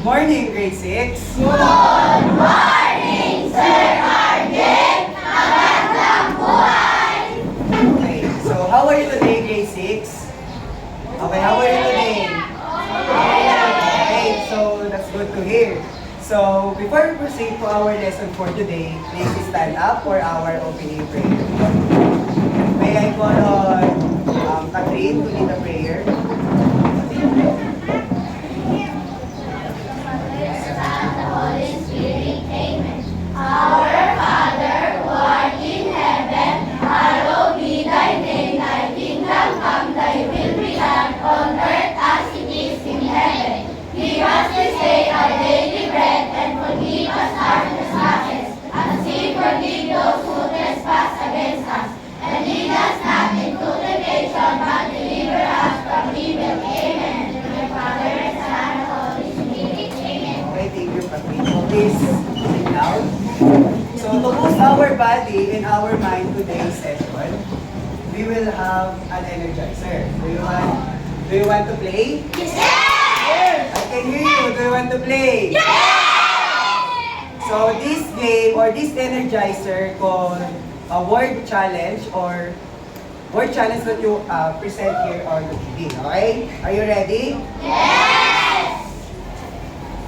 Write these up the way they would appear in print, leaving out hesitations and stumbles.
morning, grade 6. Good morning, Sir Arjen! Magandang buhay! Okay, so how are you today, grade 6? Okay, how are you today? Okay, so that's good to hear. So, before we proceed to our lesson for today, please stand up for our opening prayer. May I call on Catherine to lead the prayer? Our Father, who art in heaven, hallowed be thy name. Thy kingdom come, thy will be done on earth as it is in heaven. Give us this day our daily bread, and forgive us our trespasses, as we forgive those who trespass against us. And lead us not into temptation, but deliver us from evil. Amen. In the Father, and Son, and Holy Spirit. Amen. Okay, thank you, Catherine. So, please sit down. So, to boost our body and our mind today's session, we will have an energizer. Do you want to play? Yes! I can hear you. Do you want to play? So this game or this energizer called a word challenge or word challenge that you present here on the TV. Okay? Are you ready? Yes!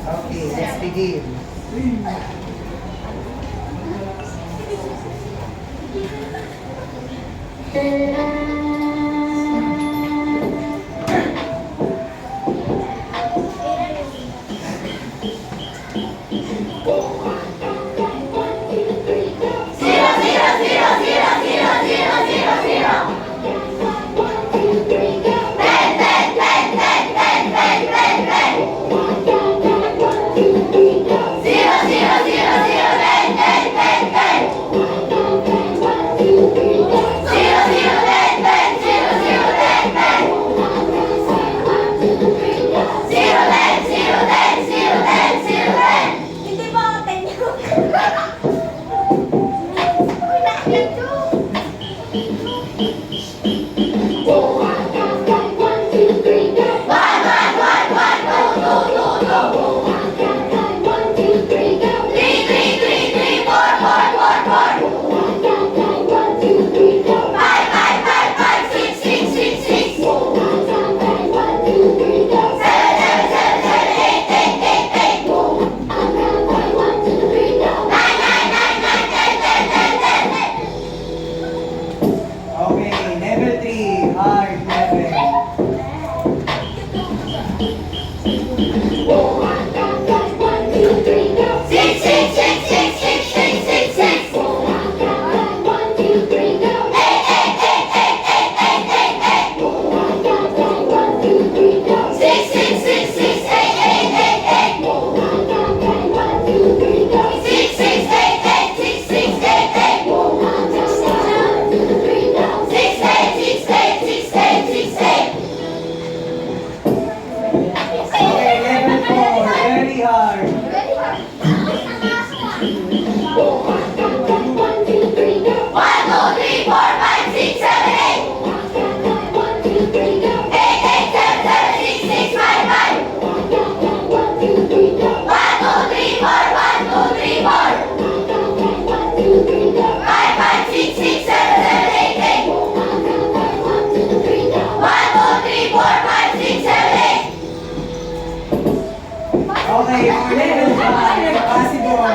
Okay, let's begin. Hindi ba ako tenyo? Uy, nakakyan to! Okay, level 3, hard level. Okay, level 4, very hard. Okay, for level 5, possible.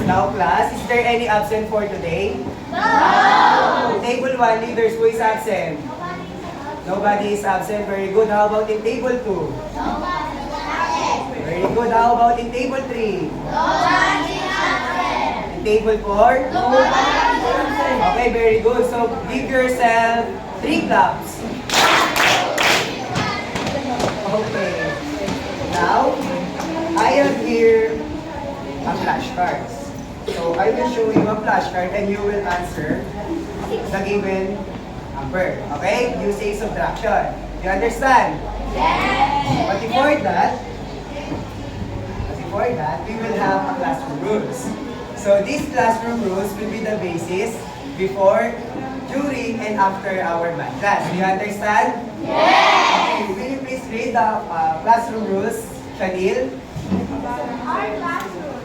Now class, is there any absent for today? No! Table 1, leaders, who is absent? Nobody is absent. Very good. How about in table 2? Very good. How about in table 3? In table 4? Okay, very good. So give yourself 3 claps. Okay. Now, I have here a flashcards. So I will show you a flashcard and you will answer the given number. Okay? Using subtraction. You understand? Yes. But before that, we will have a classroom rules. So these classroom rules will be the basis before, during, and after our math class. Do you understand? Yes. Okay, will you please read the classroom rules, Shanil? Our classroom.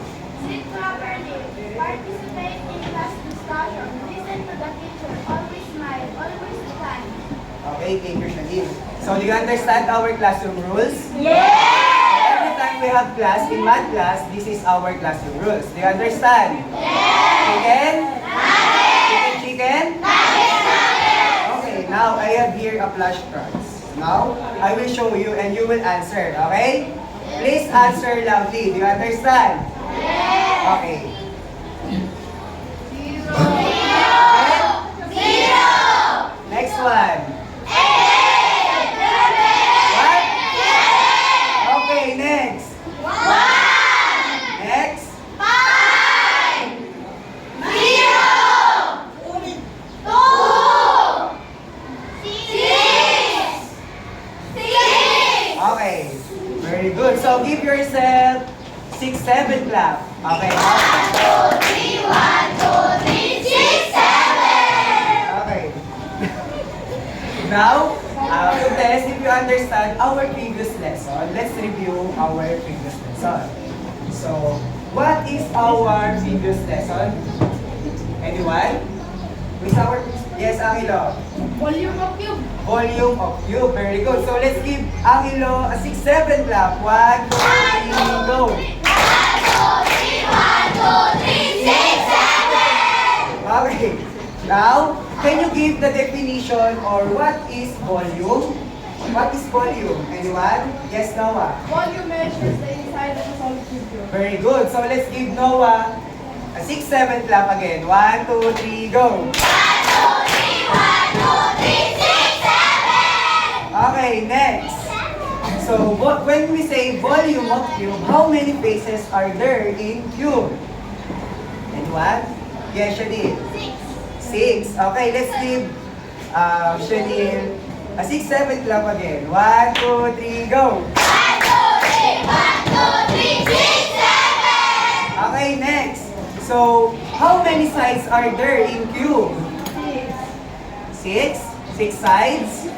Sit properly. Participate in class discussion. Listen to the teacher. Always smile. Always stand. Okay, thank you, Shanil. So do you understand our classroom rules? Yes. Every time we have class, in math class, this is our classroom rules. Do you understand? Chicken? Chicken? Okay, now I have here a flashcards. Now, I will show you and you will answer, okay? Please answer loudly. Do you understand? Okay. Next one. What? Okay, next. Next. Okay. Very good. So give yourself 6, 7 clap. Okay. Okay. Now, to test if you understand our previous lesson, let's review our previous lesson. So, what is our previous lesson? Anyone? Who's our... Yes, Angelo. Volume of cube. Volume of cube. Very good. So, let's give Angelo a 6, 7 clap. 1, 2, 3, go. Okay. Now, can you give the definition or what is volume? What is volume? Anyone? Yes, Noah. Volume measures the inside of a solid cube. Very good. So let's give Noah a 6, 7 clap again. 1, 2, 3, go. Okay, next. So when we say volume of cube, how many faces are there in cube? Anyone? Yes, Shadil. 6. Okay, let's give Shadil a 6, 7 clap again. 1, 2, 3, go. Okay, next. So, how many sides are there in cube? 6? 6 sides?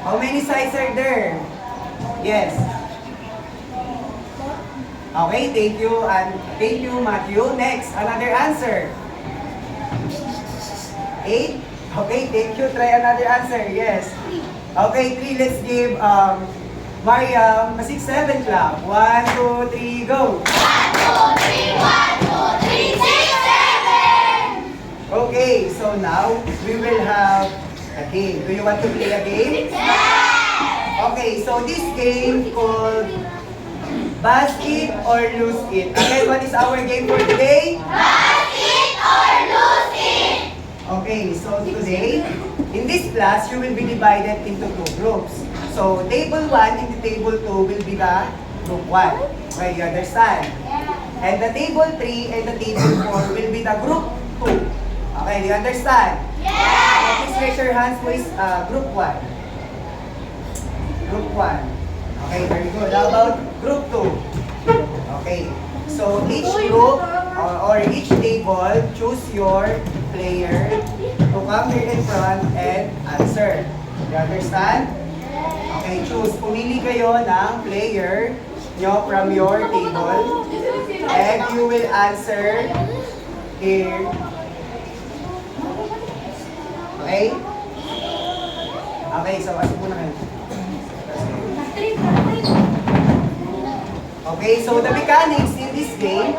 How many sides are there? Yes. Okay, thank you. And thank you, Matthew. Next, another answer. 8? Okay, thank you. Try another answer. Yes. Okay, 3. Let's give Mariam a 6, 7 clap. 1, 2, 3, go. Okay, so now we will have a game. Do you want to play a game? Okay, so this game called Buzz It or Lose It. Again, what is our game for today? Okay, so today, in this class, you will be divided into 2 groups. So, table 1 and the table 2 will be the group 1. Okay, you understand? And the table 3 and the table 4 will be the group 2. Okay, do you understand? Please raise your hands, please. Group 1. Group 1. Okay, very good. How about group 2? Okay. So each group or each table, choose your player to come here in front and answer. You understand? Okay, choose. Pumili kayo ng player nyo from your table and you will answer here. Okay? Okay, so asok muna kayo. Okay, so the mechanics in this game,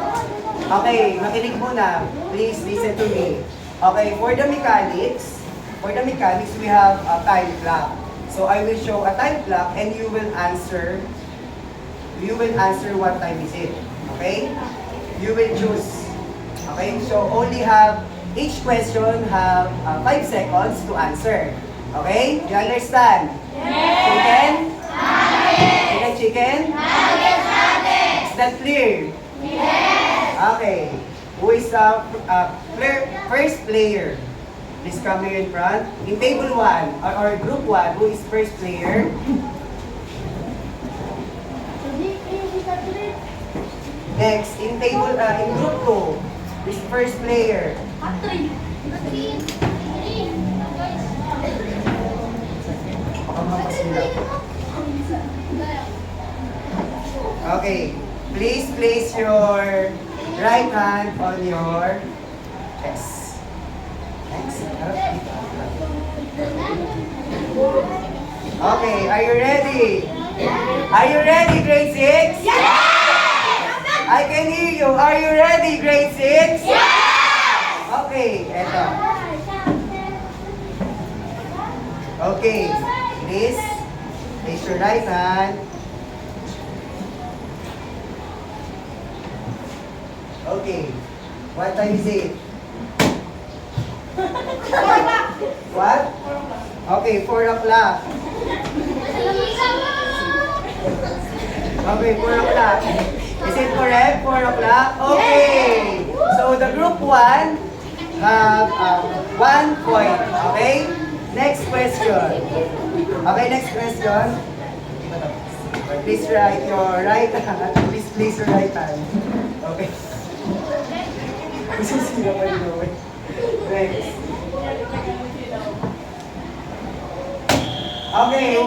okay, makinig muna. Please listen to me. Okay, for the mechanics, we have a time clock. So I will show a time clock and you will answer what time is it. Okay? You will choose. Okay, so only have, each question have 5 seconds to answer. Okay? You understand? Yes. Chicken? chicken? Nuggets natin. Is that clear? Yes. Okay. Who is the first player? Please come here in front. In table 1 or group 1, who is first player? Next, in group 2, who is first player? Baka mapas nila. Okay. Please place your right hand on your chest. Next. Okay, are you ready? Are you ready, grade 6? Yes! I can hear you. Are you ready, grade 6? Yes! Okay, eto. Okay, please place your right hand. Okay, what time is it? What? Okay, 4 o'clock. Okay, 4 o'clock. Is it correct? 4 o'clock? Okay. So the group 1 have 1 point. Okay? Next question. Okay, next question. Please write your right hand. Please place your right hand. Okay. Sila pa yun. Next. Okay.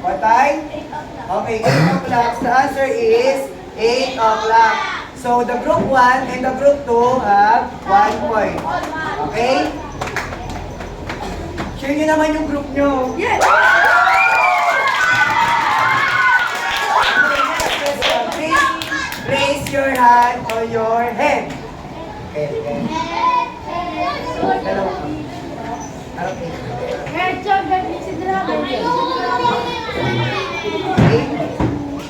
What time? Okay, 8 o'clock. The answer is 8 o'clock. So the group 1 and the group 2 have 1 point. Okay? Share nyo naman yung group nyo. Yes! Okay, next question. Please place your hand on your head. Okay, okay. Dalawa. Okay. Okay.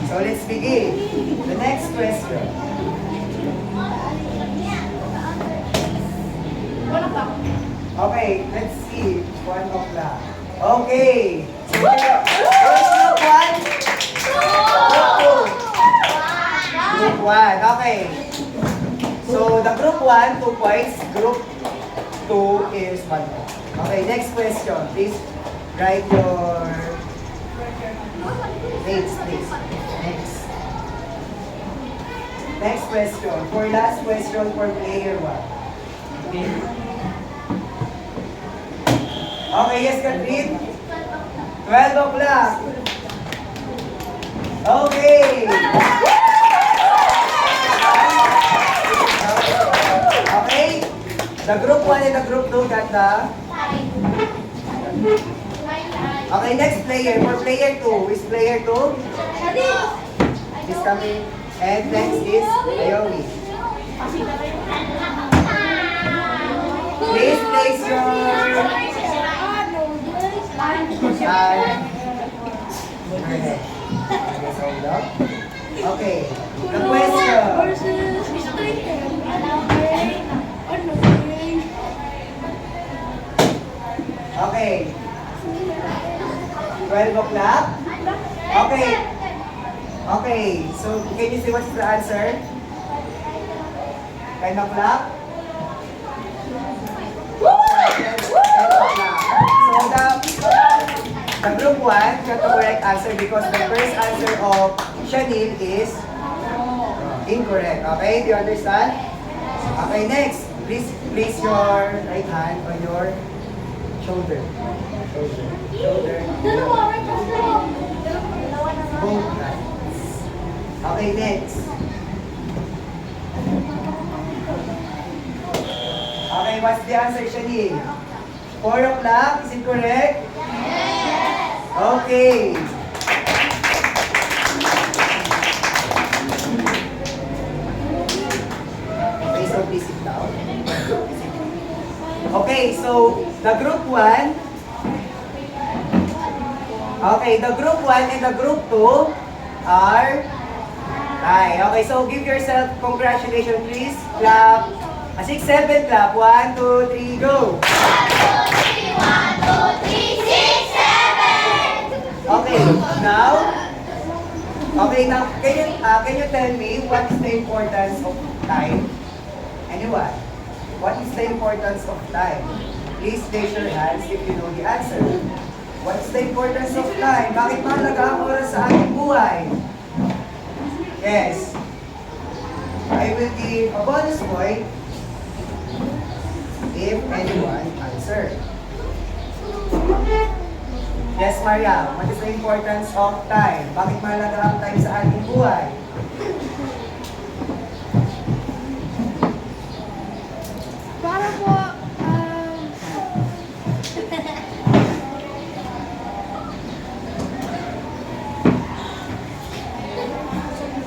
So let's begin. The next question. Okay, let's see. 1 o'clock. Okay. So, first group 1. Group 1. Okay. So the group 1, 2 points. Group 2 is 1 point. Okay, next question. Please write your names, please. Next. Next question. For last question for player 1. Okay, yes, Catherine? 12 o'clock. Okay. Okay. The group 1 and the group 2 got the... Okay, next player. For player 2, is player 2? Is coming. And next is Naomi. Please place your... Okay, the question. Okay. 12 o'clock? Okay. Okay, so can you see what's the answer? 10 o'clock? 10 o'clock. So the group 1 got the correct answer because the first answer of Shanil is incorrect. Okay, do you understand? Okay, next. Please place your right hand on your shoulder. Shoulder. Both hands. Okay, next. Okay, what's the answer, Shanil? 4 o'clock, is it correct? Yes! Okay. Okay, so please sit down. Okay, so the group 1. Okay, the group 1 and the group 2 are tie. Okay, so give yourself congratulations, please. Clap. 6, 7, clap. 1, 2, 3, go. 1, 2, 3, 1, 2, 3, 6, 7! Okay, now Okay, now, can you tell me what is the importance of time? Anyone? What is the importance of time? Please raise your hands if you know the answer. What is the importance of time? Bakit mahalaga ang oras sa ating buhay? Yes. I will give a bonus point if anyone answer. Yes, Maria. What is the importance of time? Bakit mahalaga ang time sa ating buhay? Para po,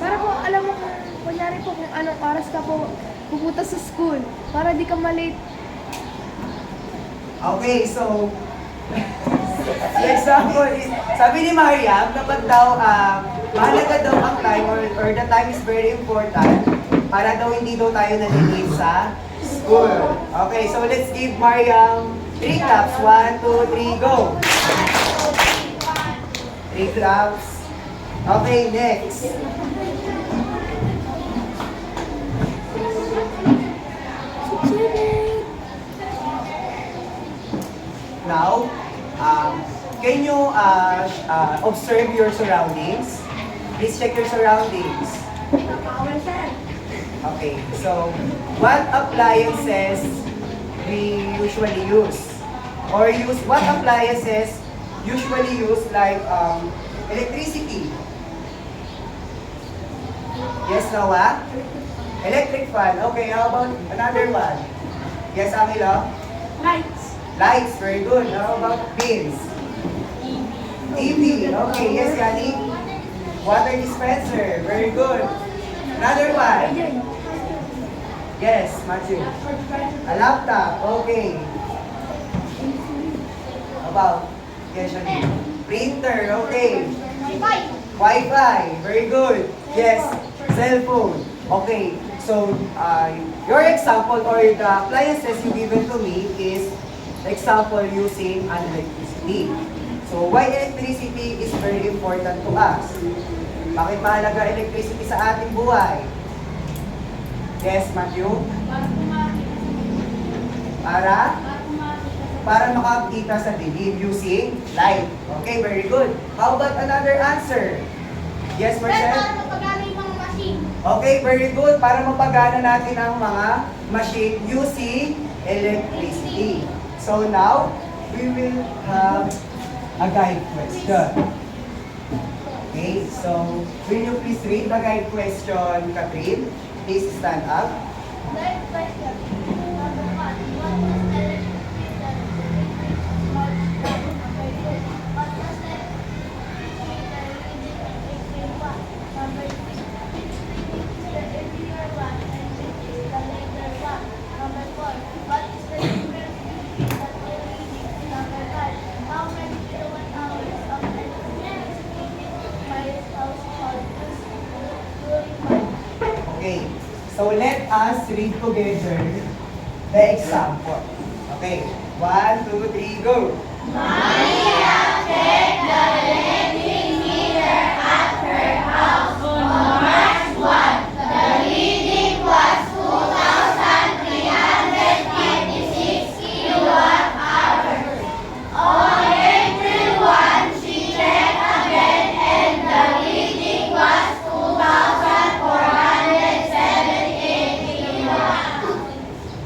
para po, alam mo kung, kunyari po kung anong oras ka po pupunta sa school, para di ka malate. Okay, so, the example is, sabi ni Mariam, kapag daw, mahalaga daw ang time or the time is very important para daw hindi daw tayo nalilate sa school. Okay, so let's give Mariam 3 claps. 1, 2, 3, go! 3 claps. Okay, next. Now, can you observe your surroundings? Please check your surroundings. Okay, so what appliances we usually use? Or what appliances usually use like electricity? Yes, Noah? Electric fan. Okay, how about another one? Yes, Angelo? Lights. Lights, very good. How about pins? TV. Okay, yes, Yani. Water dispenser, very good. Another one. Yes, Matthew. A laptop, okay. How about? Yes, Yani. Printer, okay. Wi-Fi, very good. Yes, cell phone. Okay, so your example or the appliances you given to me is example using an electricity. So why electricity is very important to us? Bakit mahalaga electricity sa ating buhay? Yes, Matthew? Para makakita sa dilim using light. Okay, very good. How about another answer? Yes, Marcel? Okay, very good. Para mapagana natin ang mga machine using electricity. So now, we will have a guide question. Okay, so will you please read the guide question, Catherine? Please stand up. Okay, so let us read together the example. Okay, 1, 2, 3, go!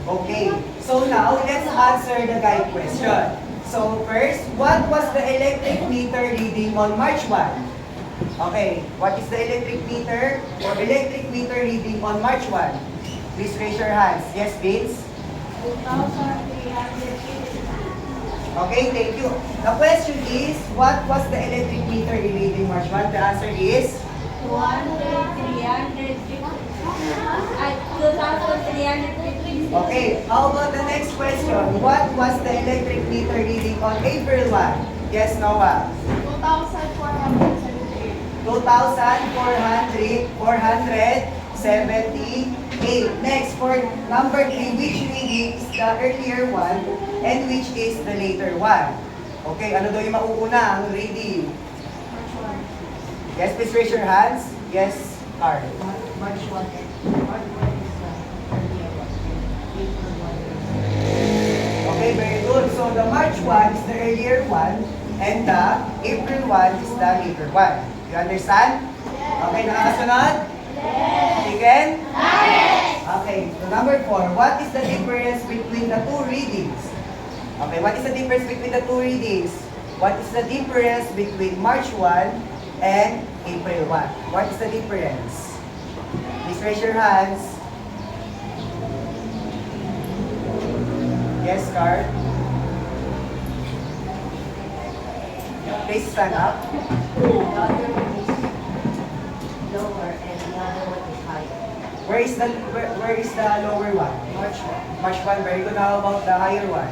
Okay, so now let's answer the guide question. So first, what was the electric meter reading on March 1? Okay, what is the electric meter or electric meter reading on March 1? Please raise your hands. Yes, Vince? 2,350. Okay, thank you. The question is, what was the electric meter reading March 1? The answer is? 2,350. Okay, how about the next question? What was the electric meter reading on April 1? Yes, Noah? 2,478. 478. Next, for number 3, which reading is the earlier one and which is the later one? Okay, ano daw yung mauuna ang reading? Yes, please raise your hands. Yes, Carl. March 1 and March 1 is the earlier one. April 1 is Okay, very good. So the March 1 is the earlier one, and the April 1 is the later one. You understand? Okay, nakakasunod? Chicken? Okay, so number 4, what is the difference between the two readings? Okay, what is the difference between the two readings? What is the difference between March 1 and April 1? What is the difference? Please raise your hands. Yes, Carl? Please stand up. the other one is lower and the other one is higher. Where is the lower one? March 1, March 1, very good. How about the higher one?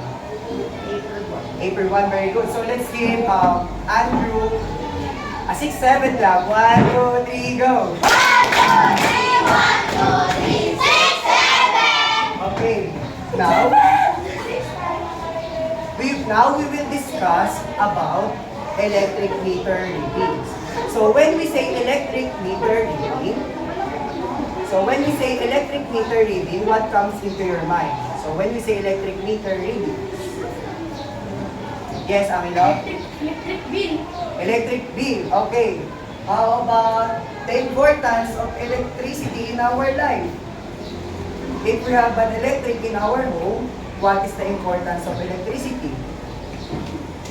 April 1. April 1, very good. So let's give Andrew a 6-7 clap. 1, 2, 3, go. 1, 2, 3, 4, 5, 6, 7. Okay. Now we will discuss about electric meter readings. So when we say electric meter reading, what comes into your mind? So when we say electric meter reading, yes, Angelo? Electric bill. Electric bill, okay. How about the importance of electricity in our life? If we have an electric in our home, what is the importance of electricity?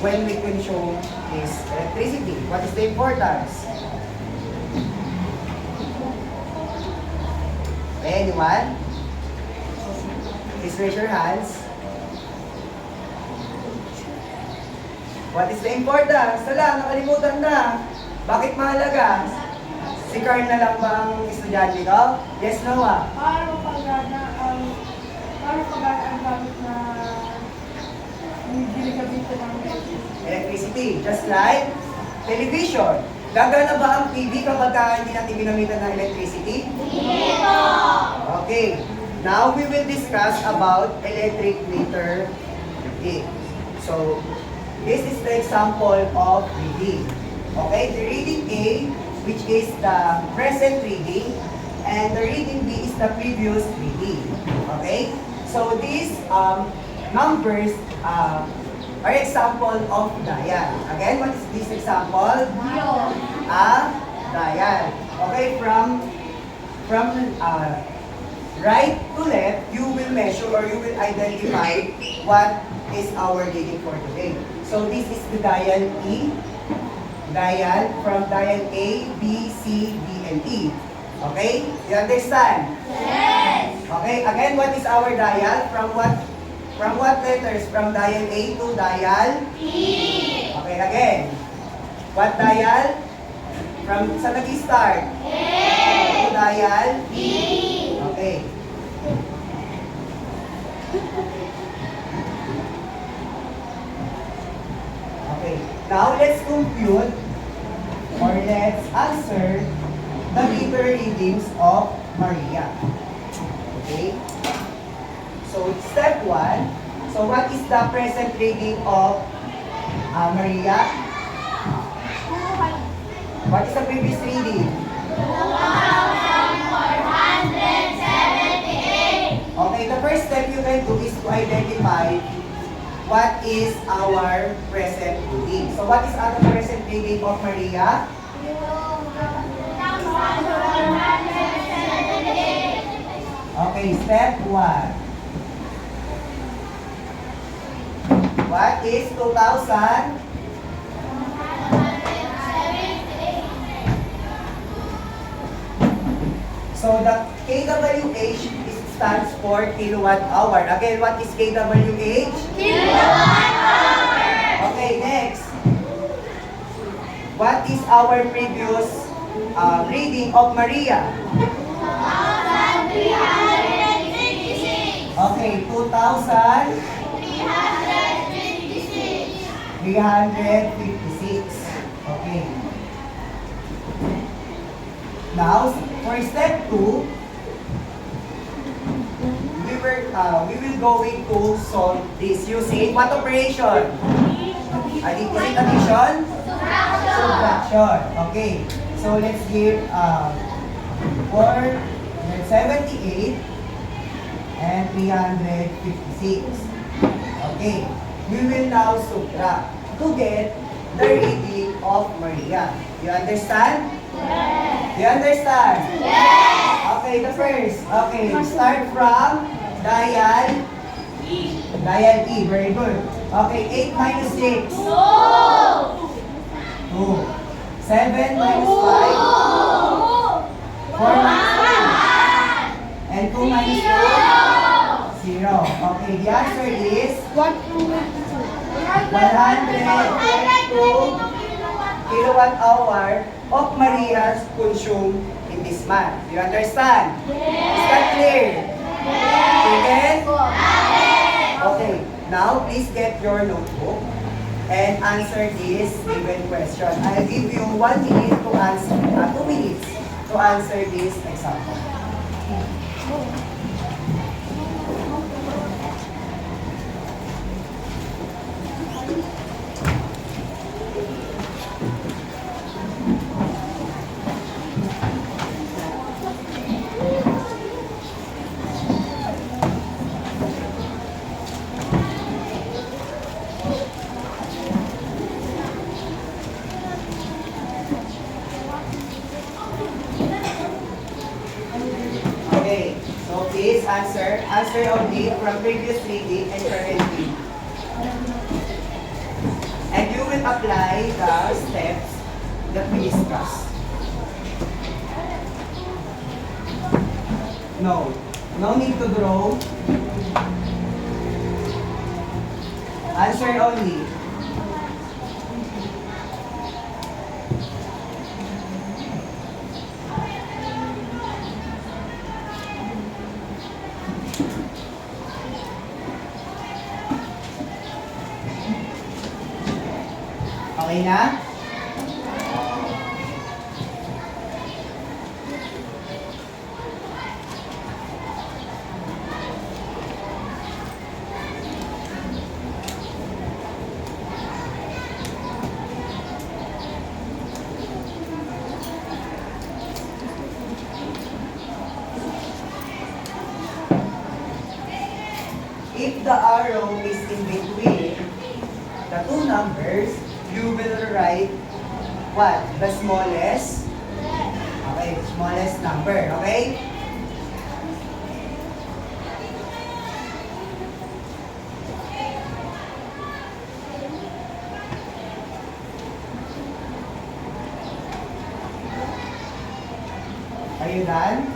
When we consume this electricity, what is the importance? Anyone? Please raise your hands. What is the importance? Tala, nakalimutan na. Bakit mahalaga? Si Carl na lang ba ang estudyante ko? Yes, Noah? Para mapagana ang gamit na ginagamit ng Electricity, just like television. Gagana ba ang TV kapag hindi natin ginamitan ng electricity? Okay. Now we will discuss about electric meter reading. So, this is the example of reading. Okay, the reading A, which is the present reading, and the reading B is the previous reading. Okay? So these numbers are example of dial. Again, what is this example? Dial. Okay, from right to left, you will measure or you will identify what is our reading for today. So this is the dial E. Dial from dial A, B, C, D, and E. Okay? You understand? Yes. Okay, again, what is our dial? From what letters? From dial A to dial? E. Okay, again. What dial? From sa nag-start? A. To dial? B. Okay. Okay, now let's compute or let's answer the meter readings of Maria. Okay? So, step 1. So, what is the present reading of Maria? What is the previous reading? 2,478. Okay, the first step you can do is to identify what is our present reading. So, what is our present reading of Maria? 2,478. Okay, step 1. What is 2,000? So the kWh stands for kilowatt hour. Again, what is kWh? Kilowatt hour. Okay, next. What is our previous reading of Maria? 2,356. Okay, 2,356. 356. Okay. Now, for step 2, we will going to solve this using what operation? Addition, subtraction. Okay. So let's give 478 and 356. Okay. We will now subtract to get the reading of Maria. You understand? Yes. You understand? Yes. Okay, the first. Okay, start from dial E. Dial E, very good. Okay, 8 minus 6. 2. 7 minus 5. 4 minus 2. And 2 minus 2. 0. Okay, the answer is 102 kilowatt hour of Maria's consumed in this month. You understand? Yes. Is that clear? Yes. Okay, now please get your notebook and answer this given question. I'll give you 1 minute to answer, 2 minutes to answer this example. Okay, so please answer only from previous reading and current reading. And you will apply the steps that we discussed. No need to draw. Answer only. Okay na? If the arrow is in between the two numbers, you will write what? The smallest? Okay, smallest number, okay? Are you done?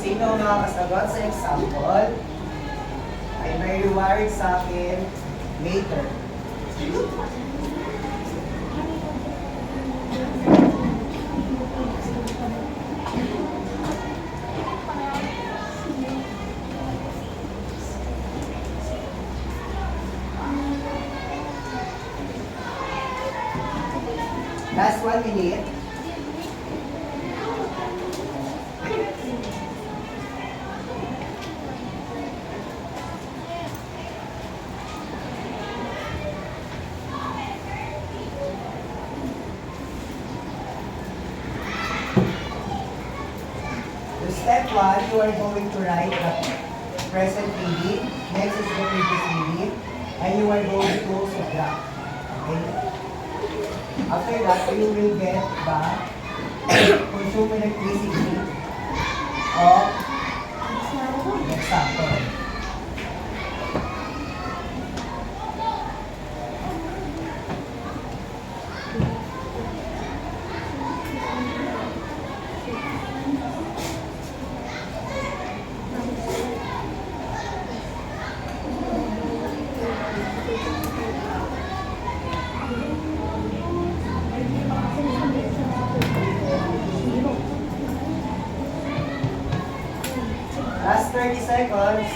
Sino nakakasagot sa example ay may reward sa akin later. Last 1 minute. Step 1, you are going to write the present reading. Next is the previous reading. And you are going to subtract. Okay? After that, you will get the consumed electricity of the example. 30 seconds.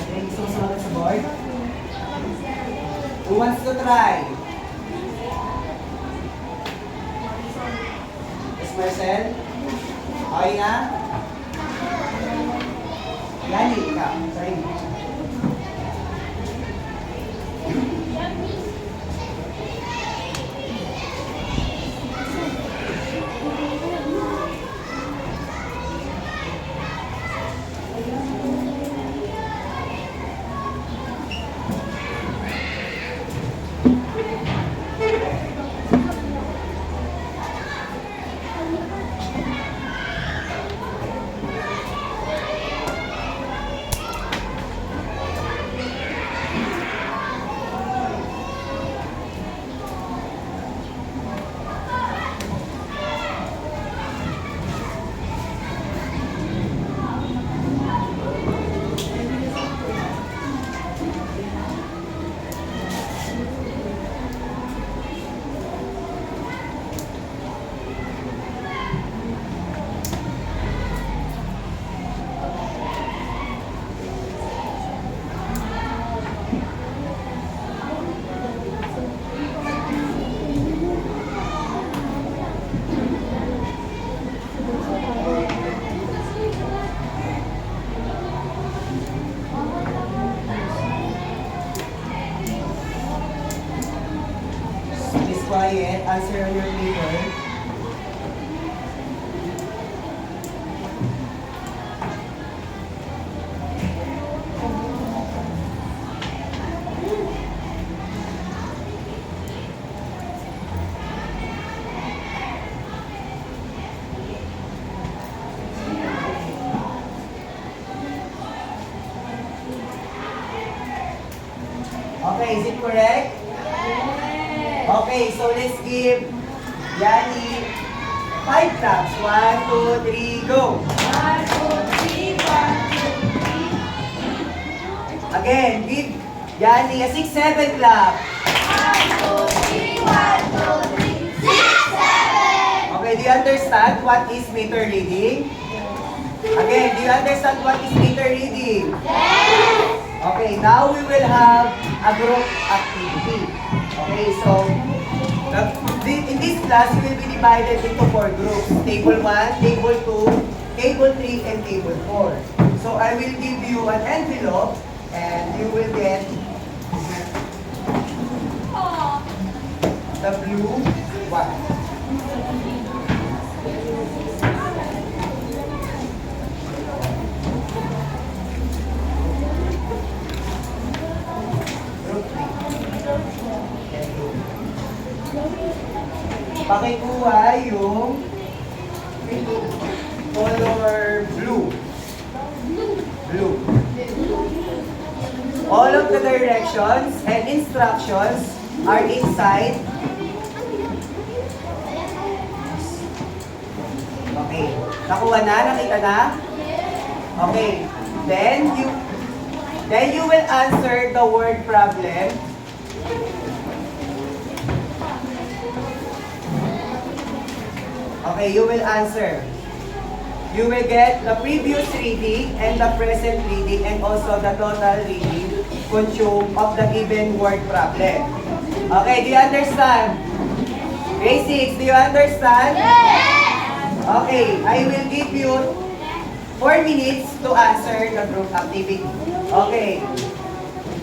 Okay, susunod sa board. Who wants to try? Miss Marcel? Okay na? Yani, ikaw. Sorry. Please quiet. Answer on your paper. Okay, is it correct? Okay, so let's give Yani 5 claps. 1, 2, 3, go! 1, 2, 3, 1, 2, 3. Again, give Yani a 6, 7 clap. 1, 2, 3, 1, 2, 3, 6, 7. Okay, do you understand what is meter reading? Again, do you understand what is meter reading? Yes. Okay, now we will have a group activity. Okay, so in this class, we will be divided into 4 groups. Table 1, Table 2, Table 3, and Table 4. So I will give you an envelope and you will get the blue one. Group 3. Pakikuha yung color blue. Blue. All of the directions and instructions are inside. Okay. Nakuha na? Nakita na? Okay. Then you will answer the word problem. Okay, you will answer. You will get the previous reading and the present reading and also the total reading consumed of the given word problem. Okay, do you understand? Grade 6, do you understand? Yes. Okay, I will give you 4 minutes to answer the group activity. Okay,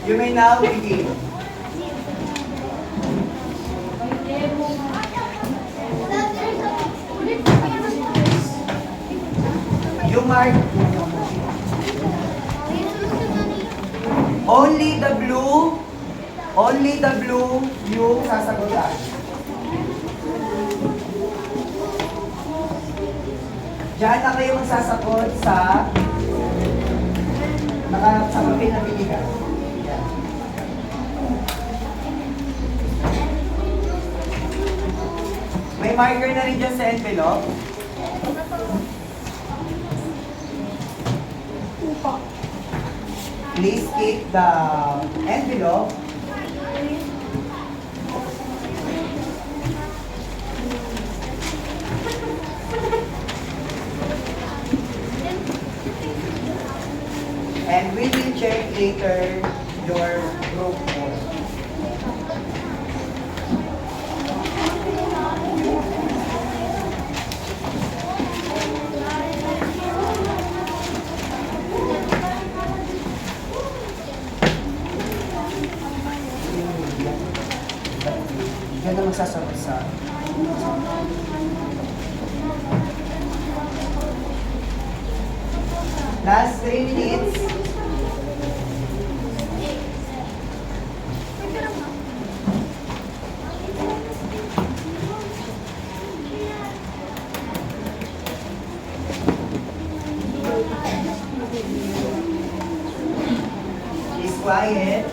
you may now begin. You mark only the blue yung sasagutan. Diyan na kayo magsasakot sa sa papel na binigay. Yan. May marker na rin dyan sa envelope. Please keep the envelope. And we will check later your group code. Yan na magsasagot sa... Last 3 minutes. Please quiet.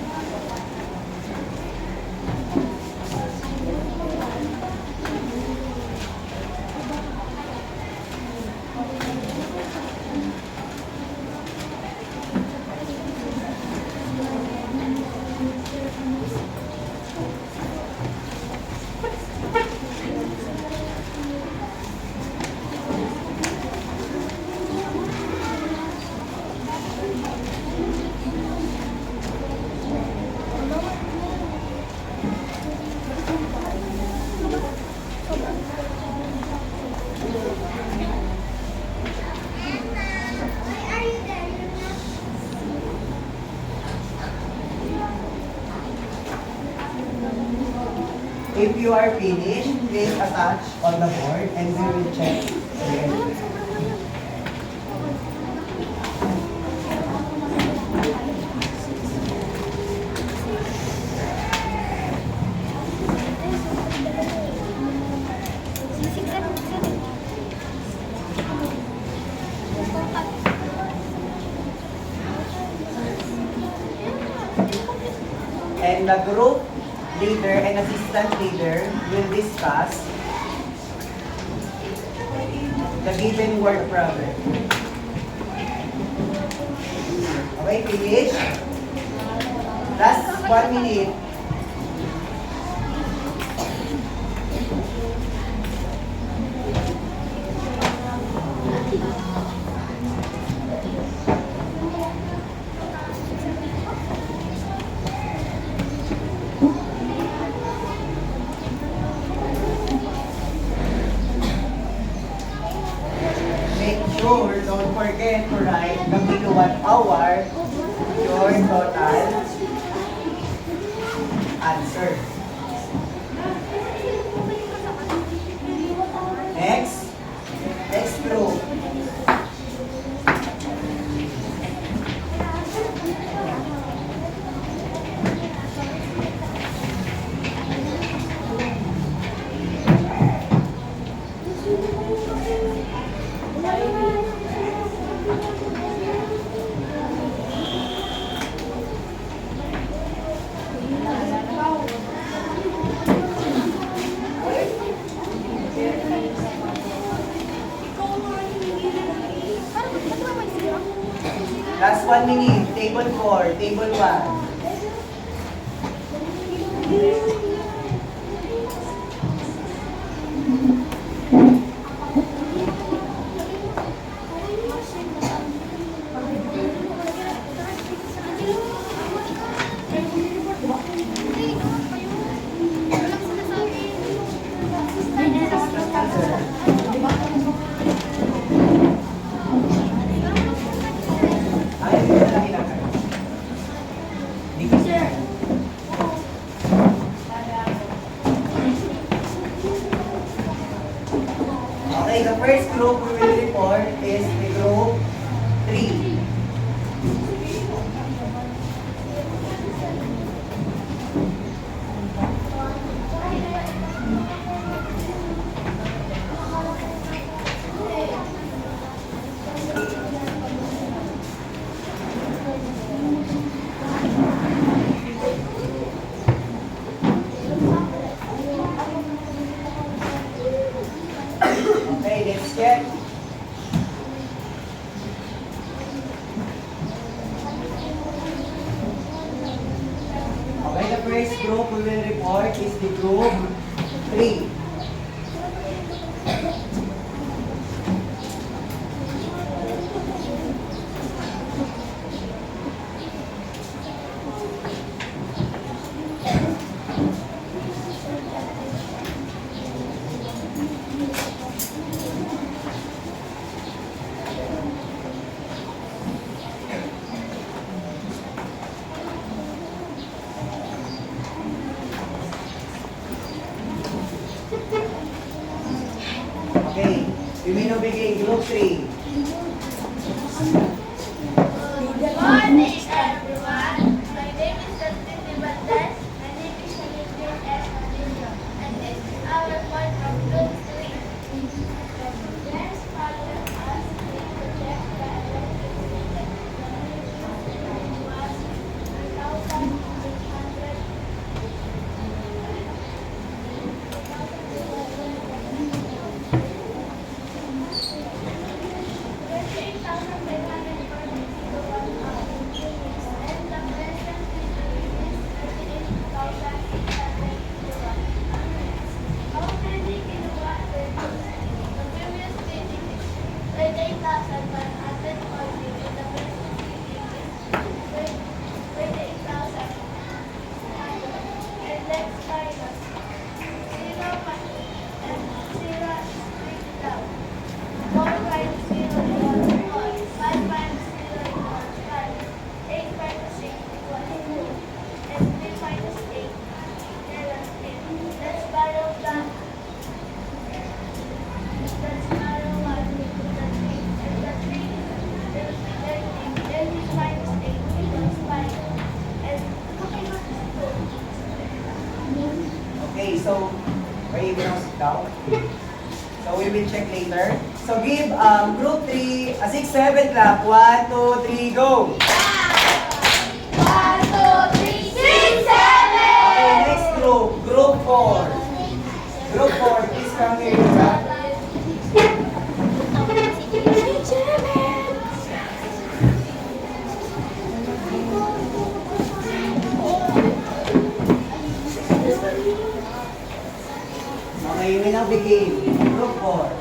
If you are finished, please attach on the board and we will check again. And the group leader and assistant leader will discuss the given work problem. Okay, finish. Last 1 minute. Sure, don't forget to write the kilowatt hour, your total answer. Next group. Last 1 minute, table 4, table 1. Okay, the first group we will report is the group 3. group we will report is the group 3. Okay, we may now begin group 3. Good morning, everyone. My name is Justin Dibantes. My name is Olivia S. Anillo. And this is our point of group 3. Let's follow us to check the electricity was 1,600. Okay, so are you gonna sit down? So we will check later. So give group 3 a 6, 7 clap. 1, 2, 3, go! 1, 2, 3, 6, 7. Okay, next group, group 4. Group 4, please come here. Jack. Okay, we now begin. Group 4.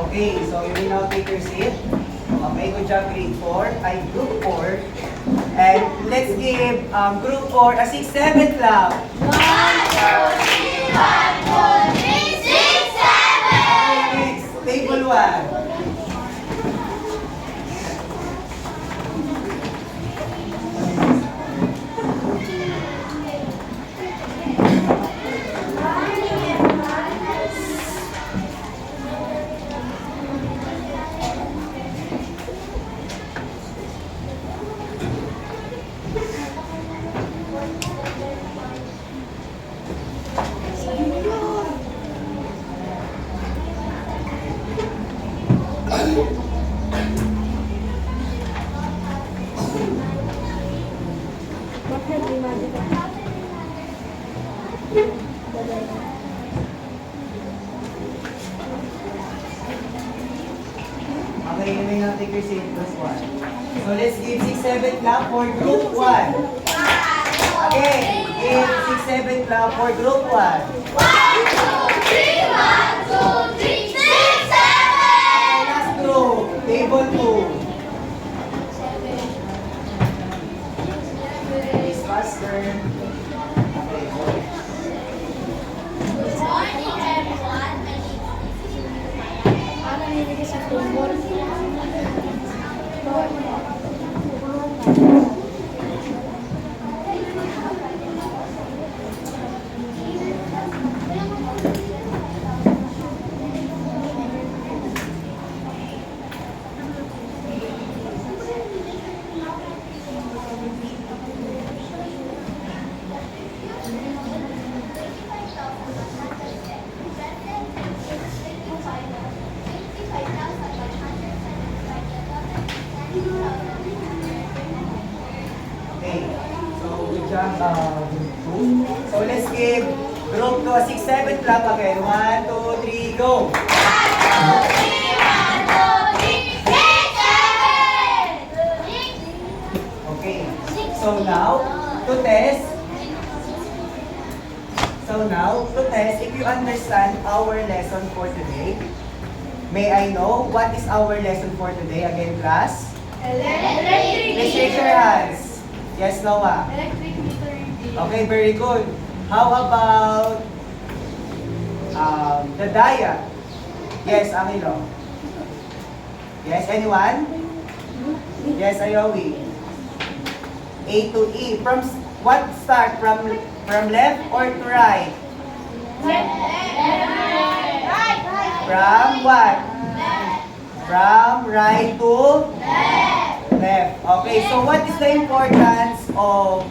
Okay, so you will now take your seat. Okay, good job, grade 4. Ay, group 4. And let's give group 4 a 6, 7 clap. 1, 2, 3, 1, 2, 3, 6, 7. Okay, next, table 1. Okay, you may now take your seat, plus 1. So let's give 6, 7 clap for group 1. Okay, give 6, 7 clap for group 1. 1, 2, 3, 1, 2, 3, 6, 7. Okay, last group, table 2. Please faster. Okay, go. Good morning, everyone. My name is Cecilia. sa table. Okay. So, we jump group 2. So, let's give group 2 a 6-7 clap again. 1, 2, 3, go! Okay. So now, to test, if you understand our lesson for today, may I know what is our lesson for today again, class? Please raise your hands. Yes, Noah. Electric meter reading. Okay, very good. How about the diet? Yes, Angelo. Yes, anyone? Yes, Ayowi. A to E. From what start? From left or to right? From what? From right to left. Okay, so what is the importance of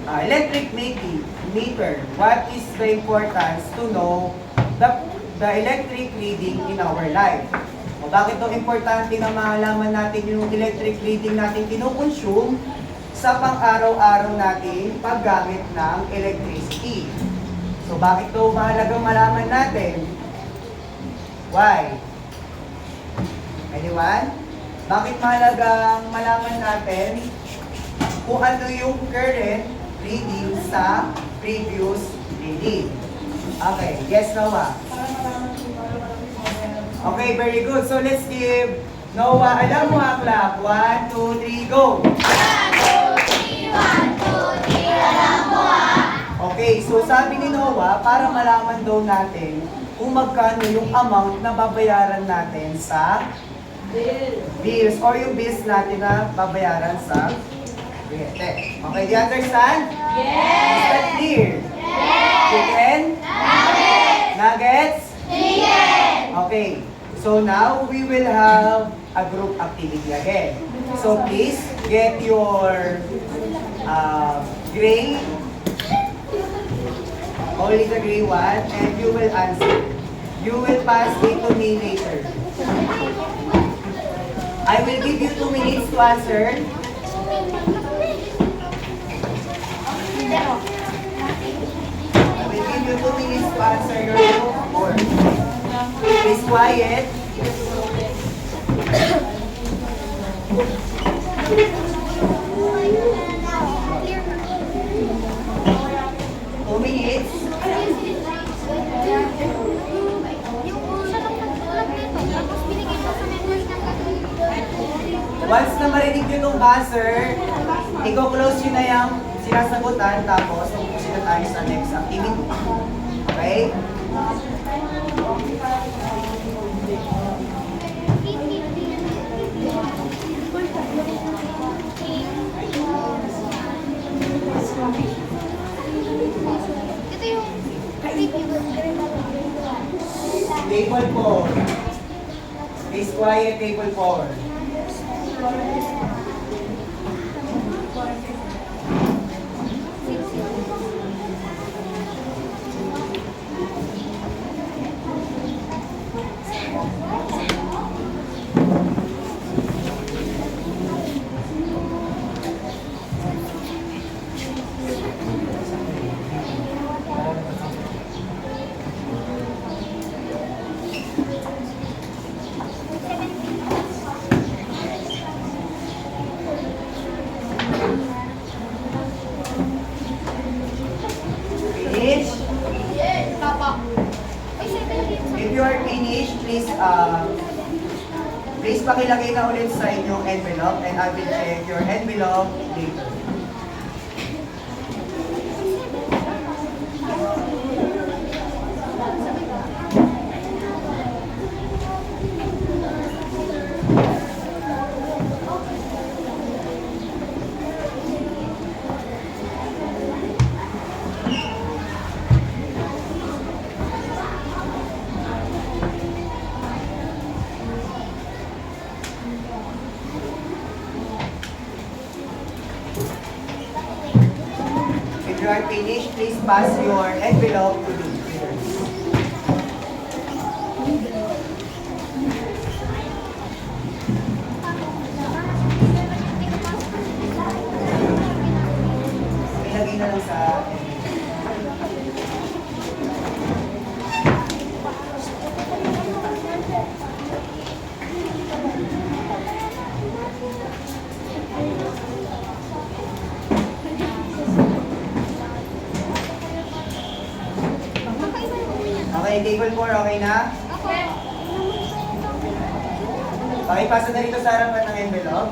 electric meter? What is the importance to know the electric reading in our life? O bakit ito importante na malaman natin yung electric reading natin kinukonsume sa pang-araw-araw natin paggamit ng electricity? So bakit ito mahalagang malaman natin? Why? Anyone? Bakit mahalagang malaman natin kung ano yung current reading sa previous reading? Okay, yes, Noah? Okay, very good. So let's give Noah, alam mo ang clap. 1, 2, 3, go! Okay, so sabi ni Noah, para malaman daw natin kung magkano yung amount na babayaran natin sa bills or yung bills natin na babayaran sa kuryente. Okay, do you understand? Yes! Is that clear? Yes! Chicken? Nuggets? Chicken! Okay, so now we will have a group activity again. So please get your gray, only the gray one, and you will answer. You will pass it to me later. I will give you 2 minutes to answer. I will give you 2 minutes to answer your homework. Please quiet. Two minutes. Once na marinig nyo itong buzzer, i-close nyo na yung sinasagutan, tapos pupusin na tayo sa next activity. Okay? Ito yung Table 4. Please quiet, table 4. Finish? If you are finished, please pakilagay na ulit sa inyong envelope and I will check your envelope later. you are finished, please pass your envelope to the leaders. Ilagay na lang sa Okay, table 4, okay na? Pakipasa na dito sa harapan ng envelope.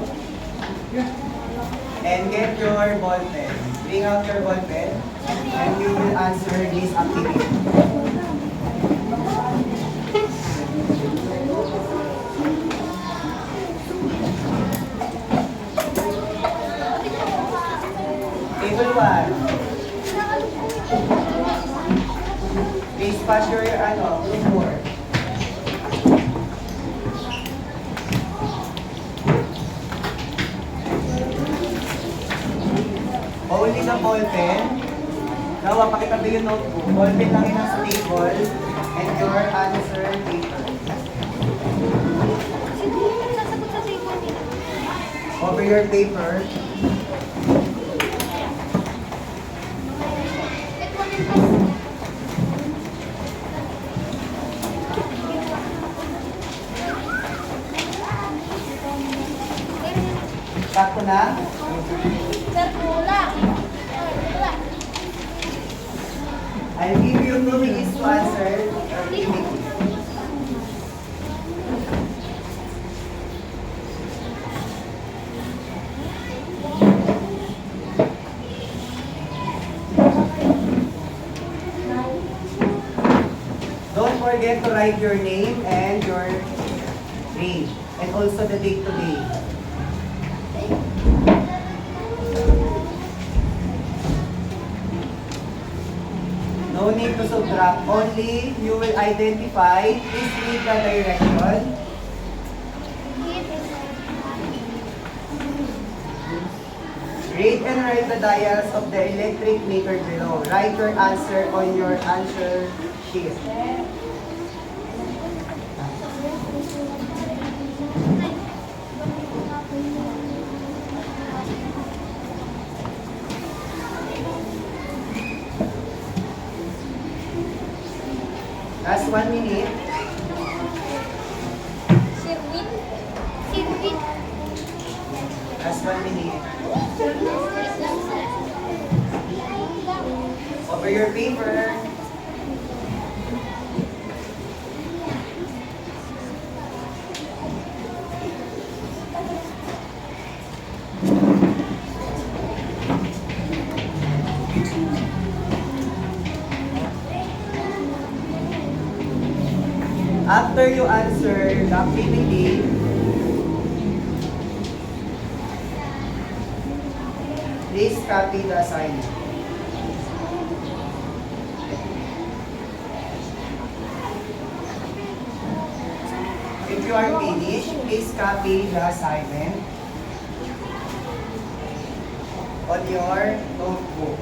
And get your ball pen. Bring out your ball pen. And you will answer this activity. Table 1. Please pass your group 4. Only the ball pen. Nawa, pakitabi yung notebook. Ball pen lang yun sa table. And your answer paper. Over your paper. Sakto na? I'll give you 2 minutes to answer your activity. Don't forget to write your name and your grade, and also the date today. No need to subtract, only you will identify. Please read the direction. Read and write the dials of the electric meter below. Write your answer on your answer sheet. Last 1 minute. Last 1 minute. Over your paper. After you answer the activity, please copy the assignment. If you are finished, please copy the assignment on your notebook.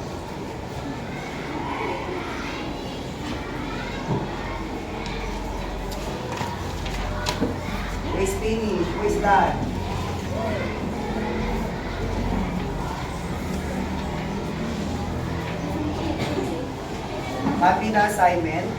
Who is finished? Who is done? Copy the assignment.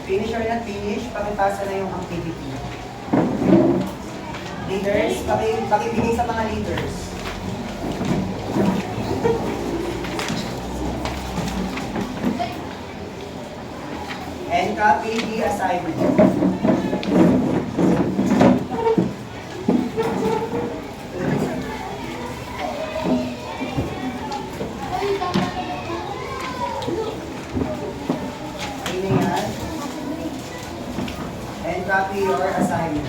Finish or not finish, pakipasa na yung activity. Leaders, pakibigay sa mga leaders. And copy the assignment. And copy your assignment.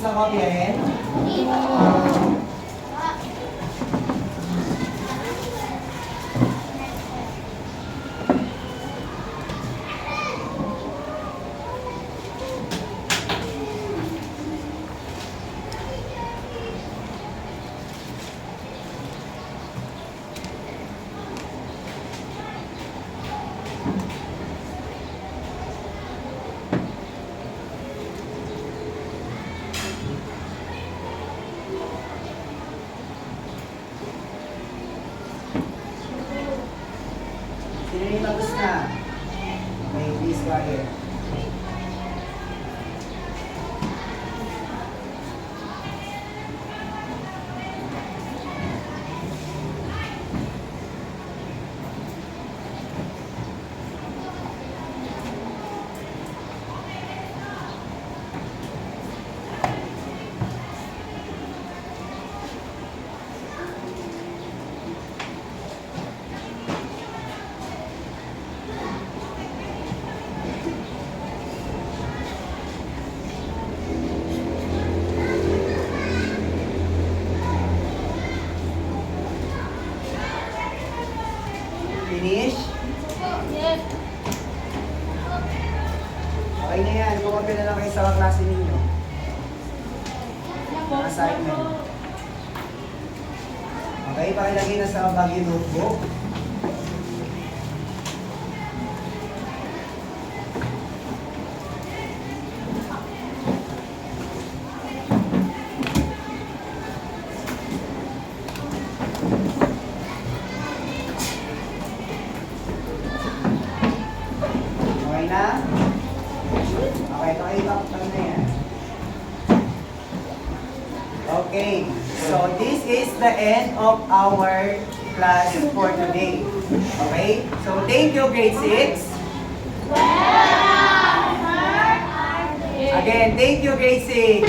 na kopyahin? Sino yung tapos na? Okay, please quiet. Finish? Yes. Okay na yan. Kumapin na lang kayo sa klase ninyo. Assignment. Okay, pakilagay na sa bag yung notebook. Okay na? Okay, pakilagay na yan. Okay, so this is the end of our class for today. Okay, so thank you grade 6. Again, thank you grade 6.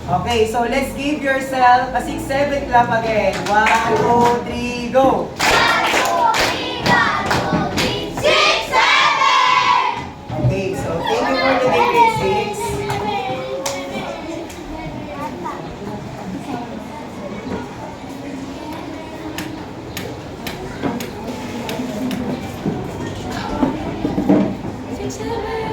Okay, so let's give yourself a 6-7 clap again. 1, 2, 3, go! Okay, so thank you for today grade 6. Six, seven.